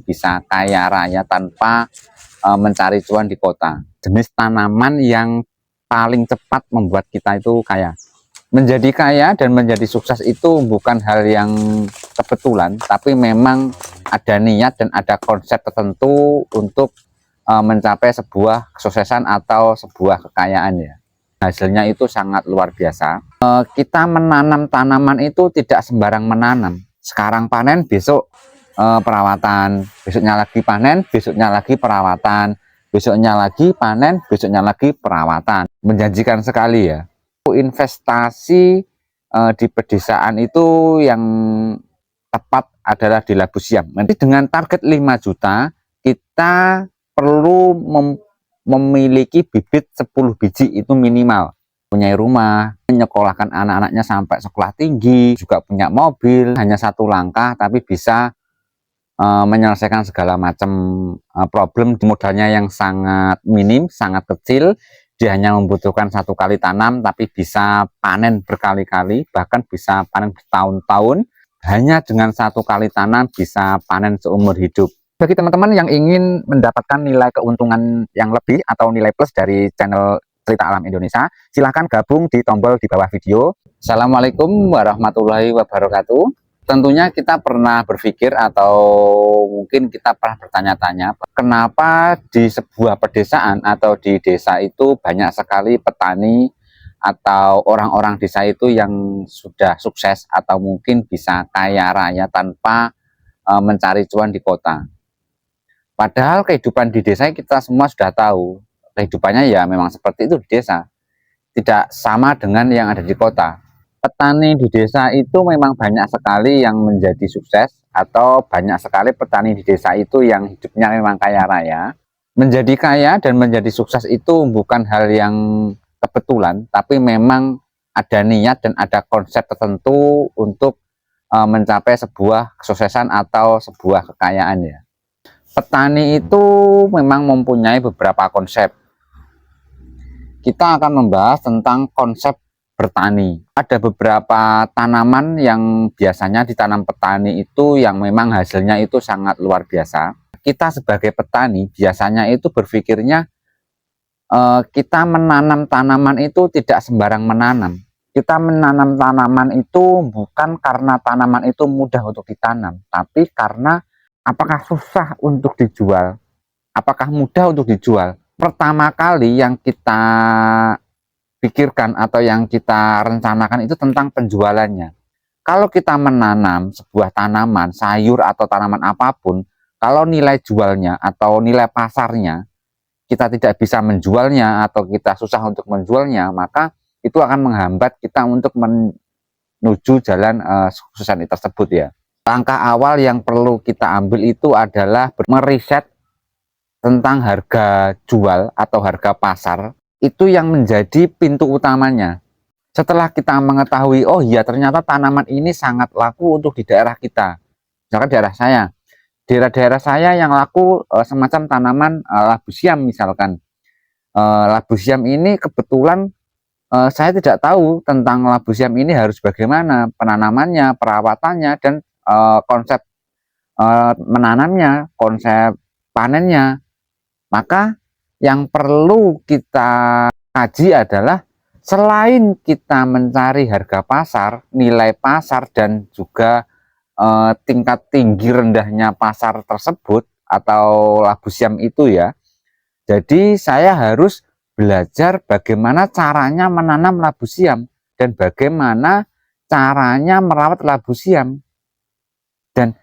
bisa kaya raya tanpa mencari cuan di kota. Jenis tanaman yang paling cepat membuat kita itu kaya. Menjadi kaya dan menjadi sukses itu bukan hal yang kebetulan, tapi memang ada niat dan ada konsep tertentu untuk mencapai sebuah kesuksesan atau sebuah kekayaan ya. Hasilnya itu sangat luar biasa. Kita menanam tanaman itu tidak sembarang menanam. Sekarang panen, besok perawatan, besoknya lagi panen, besoknya lagi perawatan, besoknya lagi panen, besoknya lagi perawatan. Menjanjikan sekali ya. Investasi di pedesaan itu yang tepat adalah di labu siam. Nanti dengan target 5 juta, kita perlu memiliki bibit 10 biji itu minimal. Punya rumah, menyekolahkan anak-anaknya sampai sekolah tinggi, juga punya mobil, hanya satu langkah tapi bisa menyelesaikan segala macam problem. Modalnya yang sangat minim, sangat kecil. Dia hanya membutuhkan 1 kali tanam tapi bisa panen berkali-kali, bahkan bisa panen bertahun-tahun. Hanya dengan 1 kali tanam bisa panen seumur hidup. Bagi teman-teman yang ingin mendapatkan nilai keuntungan yang lebih atau nilai plus dari channel Cerita Alam Indonesia, silahkan gabung di tombol di bawah video. Assalamualaikum warahmatullahi wabarakatuh. Tentunya kita pernah berpikir atau mungkin kita pernah bertanya-tanya, kenapa di sebuah pedesaan atau di desa itu banyak sekali petani atau orang-orang desa itu yang sudah sukses atau mungkin bisa kaya raya tanpa mencari cuan di kota. Padahal kehidupan di desa kita semua sudah tahu, kehidupannya ya memang seperti itu di desa. Tidak sama dengan yang ada di kota. Petani di desa itu memang banyak sekali yang menjadi sukses, atau banyak sekali petani di desa itu yang hidupnya memang kaya raya. Menjadi kaya dan menjadi sukses itu bukan hal yang kebetulan, tapi memang ada niat dan ada konsep tertentu untuk mencapai sebuah kesuksesan atau sebuah kekayaan ya. Petani itu memang mempunyai beberapa konsep. Kita akan membahas tentang konsep bertani. Ada beberapa tanaman yang biasanya ditanam petani itu yang memang hasilnya itu sangat luar biasa. Kita sebagai petani biasanya itu berpikirnya kita menanam tanaman itu tidak sembarang menanam. Kita menanam tanaman itu bukan karena tanaman itu mudah untuk ditanam, tapi karena apakah susah untuk dijual? Apakah mudah untuk dijual? Pertama kali yang kita pikirkan atau yang kita rencanakan itu tentang penjualannya. Kalau kita menanam sebuah tanaman, sayur atau tanaman apapun, kalau nilai jualnya atau nilai pasarnya kita tidak bisa menjualnya atau kita susah untuk menjualnya, maka itu akan menghambat kita untuk menuju jalan kesuksesan tersebut ya. Langkah awal yang perlu kita ambil itu adalah meriset tentang harga jual atau harga pasar, itu yang menjadi pintu utamanya. Setelah kita mengetahui, oh iya ternyata tanaman ini sangat laku untuk di daerah kita. Misalkan daerah saya yang laku semacam tanaman labu siam misalkan. Labu siam ini kebetulan saya tidak tahu tentang labu siam ini harus bagaimana penanamannya, perawatannya, dan konsep menanamnya, konsep panennya. Maka yang perlu kita kaji adalah selain kita mencari harga pasar, nilai pasar, dan juga tingkat tinggi rendahnya pasar tersebut atau labu siam itu ya. Jadi saya harus belajar bagaimana caranya menanam labu siam dan bagaimana caranya merawat labu siam. Dan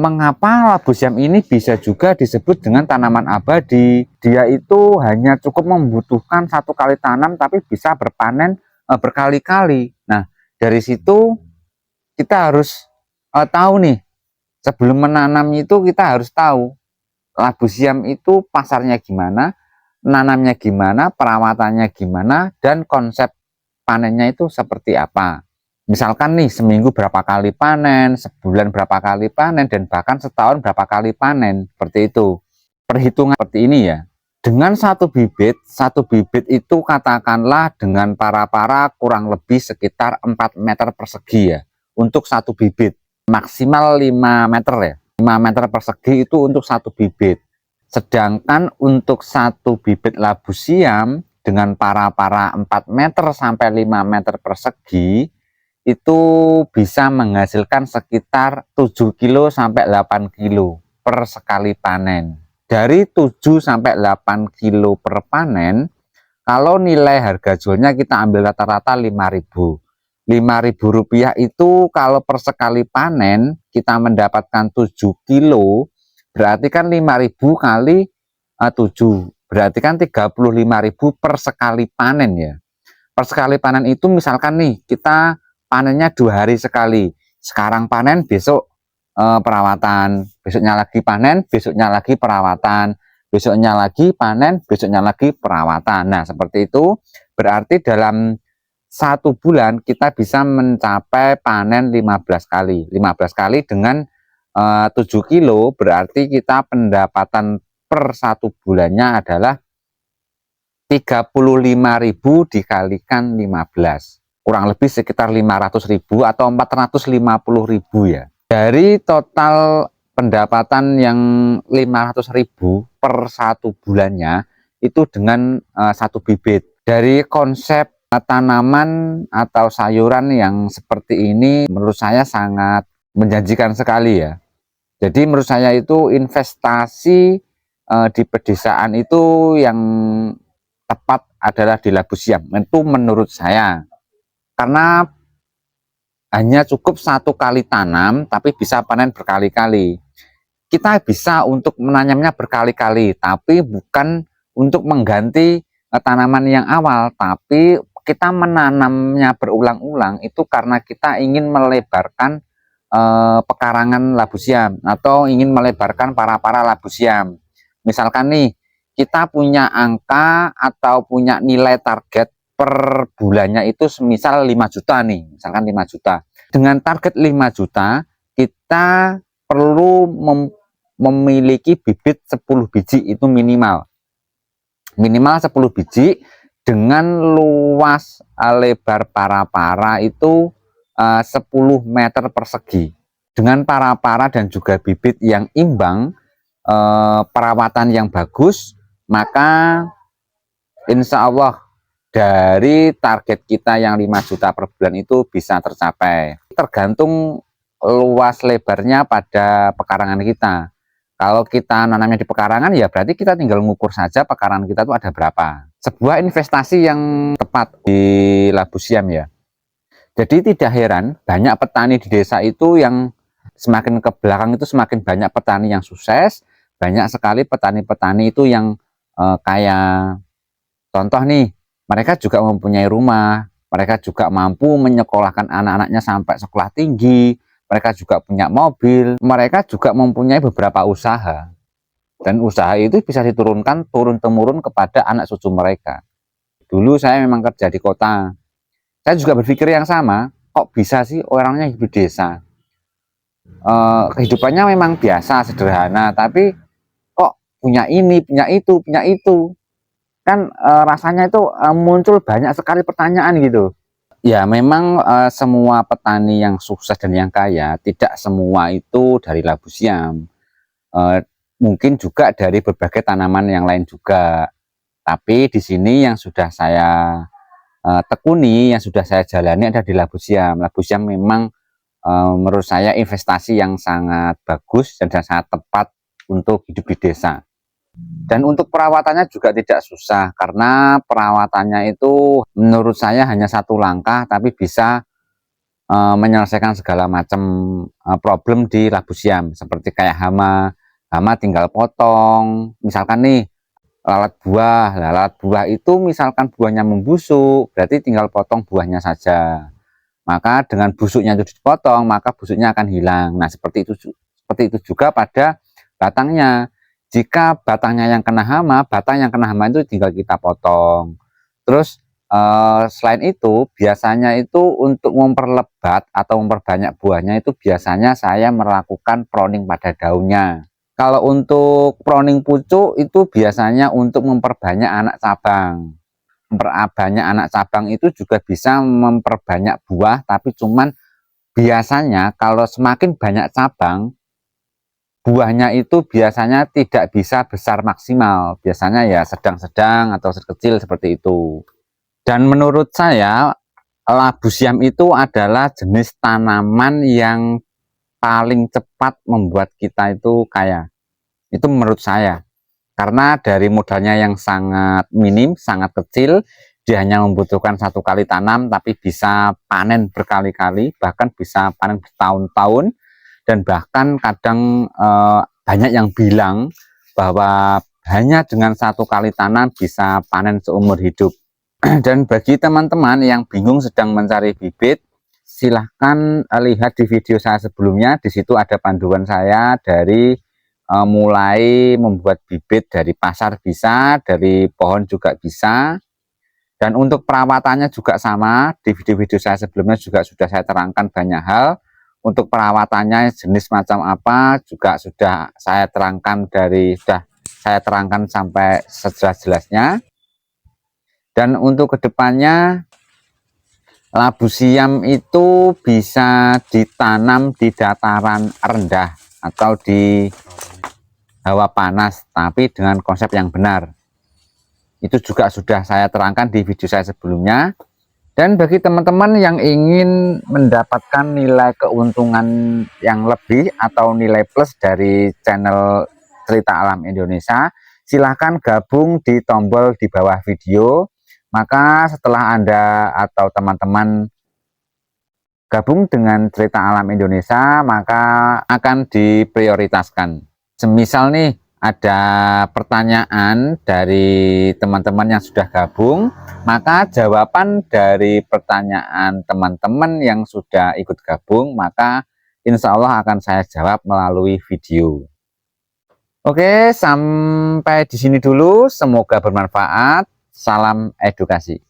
mengapa labu siam ini bisa juga disebut dengan tanaman abadi? Dia itu hanya cukup membutuhkan 1 kali tanam tapi bisa berpanen berkali-kali. Nah, dari situ kita harus tahu nih, sebelum menanam itu kita harus tahu labu siam itu pasarnya gimana, nanamnya gimana, perawatannya gimana, dan konsep panennya itu seperti apa. Misalkan nih seminggu berapa kali panen, sebulan berapa kali panen, dan bahkan setahun berapa kali panen, seperti itu. Perhitungan seperti ini ya. Dengan satu bibit itu katakanlah dengan para-para kurang lebih sekitar 4 meter persegi ya. Untuk satu bibit, maksimal 5 meter ya. 5 5 meter persegi itu untuk satu bibit. Sedangkan untuk satu bibit labu siam dengan para-para 4 meter sampai 5 meter persegi itu bisa menghasilkan sekitar 7 kilo sampai 8 kilo per sekali panen. Dari 7 sampai 8 kilo per panen, kalau nilai harga jualnya kita ambil rata-rata 5.000. Rp5.000 itu kalau per sekali panen kita mendapatkan 7 kilo, berarti kan 5.000 kali 7, berarti kan 35.000 per sekali panen ya. Per sekali panen itu misalkan nih kita panennya 2 hari sekali, sekarang panen besok perawatan, besoknya lagi panen, besoknya lagi perawatan, besoknya lagi panen, besoknya lagi perawatan. Nah seperti itu, berarti dalam 1 bulan kita bisa mencapai panen 15 kali. 15 kali dengan 7 kilo, berarti kita pendapatan per 1 bulannya adalah 35.000 dikalikan 15. Kurang lebih sekitar 500.000 atau 450.000 ya. Dari total pendapatan yang 500.000 per 1 bulannya itu dengan 1 bibit. Dari konsep tanaman atau sayuran yang seperti ini menurut saya sangat menjanjikan sekali ya. Jadi menurut saya itu investasi di pedesaan itu yang tepat adalah di labu siam. Itu menurut saya. Karena hanya cukup 1 kali tanam tapi bisa panen berkali-kali. Kita bisa untuk menanamnya berkali-kali, tapi bukan untuk mengganti tanaman yang awal, tapi kita menanamnya berulang-ulang itu karena kita ingin melebarkan pekarangan labu siam atau ingin melebarkan para-para labu siam. Misalkan nih, kita punya angka atau punya nilai target per bulannya itu semisal 5 juta nih, misalkan 5 juta. Dengan target 5 juta, kita perlu memiliki bibit 10 biji itu minimal. Minimal 10 biji dengan luas lebar para-para itu 10 meter persegi. Dengan para-para dan juga bibit yang imbang, perawatan yang bagus, maka insya Allah dari target kita yang 5 juta per bulan itu bisa tercapai. Tergantung luas lebarnya pada pekarangan kita. Kalau kita nanamnya di pekarangan ya berarti kita tinggal mengukur saja pekarangan kita itu ada berapa. Sebuah investasi yang tepat di labu siam ya. Jadi tidak heran banyak petani di desa itu yang semakin ke belakang itu semakin banyak petani yang sukses. Banyak sekali petani-petani itu yang kayak contoh nih, mereka juga mempunyai rumah, mereka juga mampu menyekolahkan anak-anaknya sampai sekolah tinggi, mereka juga punya mobil, mereka juga mempunyai beberapa usaha. Dan usaha itu bisa diturunkan turun-temurun kepada anak cucu mereka. Dulu saya memang kerja di kota. Saya juga berpikir yang sama, kok bisa sih orangnya hidup di desa? Kehidupannya memang biasa, sederhana, tapi kok punya ini, punya itu, punya itu. Kan rasanya itu muncul banyak sekali pertanyaan gitu. Ya memang semua petani yang sukses dan yang kaya tidak semua itu dari labu siam, mungkin juga dari berbagai tanaman yang lain juga. Tapi di sini yang sudah saya tekuni, yang sudah saya jalani ada di labu siam. Labu siam memang menurut saya investasi yang sangat bagus dan sangat tepat untuk hidup di desa. Dan untuk perawatannya juga tidak susah, karena perawatannya itu menurut saya hanya 1 langkah tapi bisa menyelesaikan segala macam problem di labu siam. Seperti kayak hama tinggal potong, misalkan nih lalat buah itu misalkan buahnya membusuk, berarti tinggal potong buahnya saja. Maka dengan busuknya itu dipotong, maka busuknya akan hilang. Nah seperti itu juga pada batangnya. Jika batangnya yang kena hama, batang yang kena hama itu tinggal kita potong. Terus selain itu, biasanya itu untuk memperlebat atau memperbanyak buahnya itu biasanya saya melakukan pruning pada daunnya. Kalau untuk pruning pucuk itu biasanya untuk memperbanyak anak cabang. Memperbanyak anak cabang itu juga bisa memperbanyak buah, tapi cuman biasanya kalau semakin banyak cabang, buahnya itu biasanya tidak bisa besar maksimal, biasanya ya sedang-sedang atau kecil seperti itu. Dan menurut saya labu siam itu adalah jenis tanaman yang paling cepat membuat kita itu kaya. Itu menurut saya. Karena dari modalnya yang sangat minim, sangat kecil, dia hanya membutuhkan 1 kali tanam, tapi bisa panen berkali-kali, bahkan bisa panen bertahun-tahun, dan bahkan kadang banyak yang bilang bahwa hanya dengan 1 kali tanam bisa panen seumur hidup. Dan bagi teman-teman yang bingung sedang mencari bibit, silahkan lihat di video saya sebelumnya. Di situ ada panduan saya dari mulai membuat bibit dari pasar bisa, dari pohon juga bisa. Dan untuk perawatannya juga sama, di video-video saya sebelumnya juga sudah saya terangkan banyak hal. Untuk perawatannya jenis macam apa juga sudah saya terangkan sampai sejelas-jelasnya. Dan untuk kedepannya labu siam itu bisa ditanam di dataran rendah atau di hawa panas, tapi dengan konsep yang benar. Itu juga sudah saya terangkan di video saya sebelumnya. Dan bagi teman-teman yang ingin mendapatkan nilai keuntungan yang lebih atau nilai plus dari channel Cerita Alam Indonesia, silahkan gabung di tombol di bawah video. Maka setelah Anda atau teman-teman gabung dengan Cerita Alam Indonesia, maka akan diprioritaskan. Semisal nih ada pertanyaan dari teman-teman yang sudah gabung, maka jawaban dari pertanyaan teman-teman yang sudah ikut gabung, maka insya Allah akan saya jawab melalui video. Oke, sampai di sini dulu. Semoga bermanfaat. Salam edukasi.